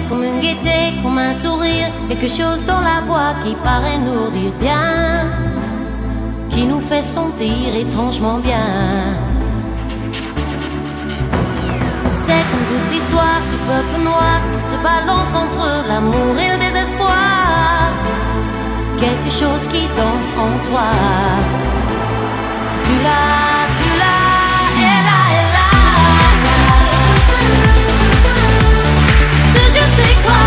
comme une gaieté, comme un sourire, quelque chose dans la voix qui paraît nous dire bien, qui nous fait sentir étrangement bien. C'est comme toute l'histoire du peuple noir qui se balance entre l'amour et le désespoir, quelque chose qui danse en toi. Si tu l'as, tu l'as, elle a, elle a. Ce je sais quoi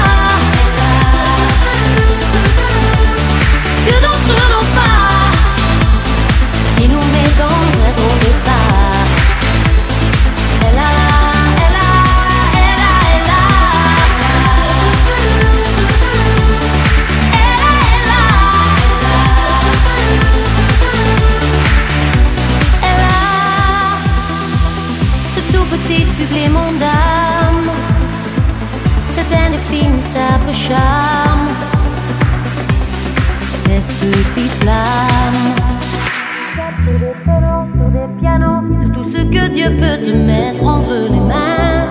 que d'entre nos pas qui nous met dans un bon départ. Elle a, elle a, elle a, elle a. Elle a, elle a. Elle a ce tout petit supplément d'âme, cet indéfinissable charme, cette petite flamme. Sur des pianos, sur des pianos, sur tout ce que Dieu peut te mettre entre les mains.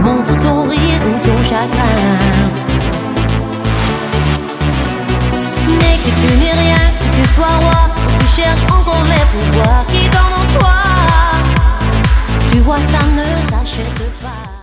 Montre ton rire ou ton chagrin, mais que tu n'es rien, que tu sois roi, que tu cherches encore les pouvoirs qui dorment en toi. Tu vois, ça ne s'achète pas.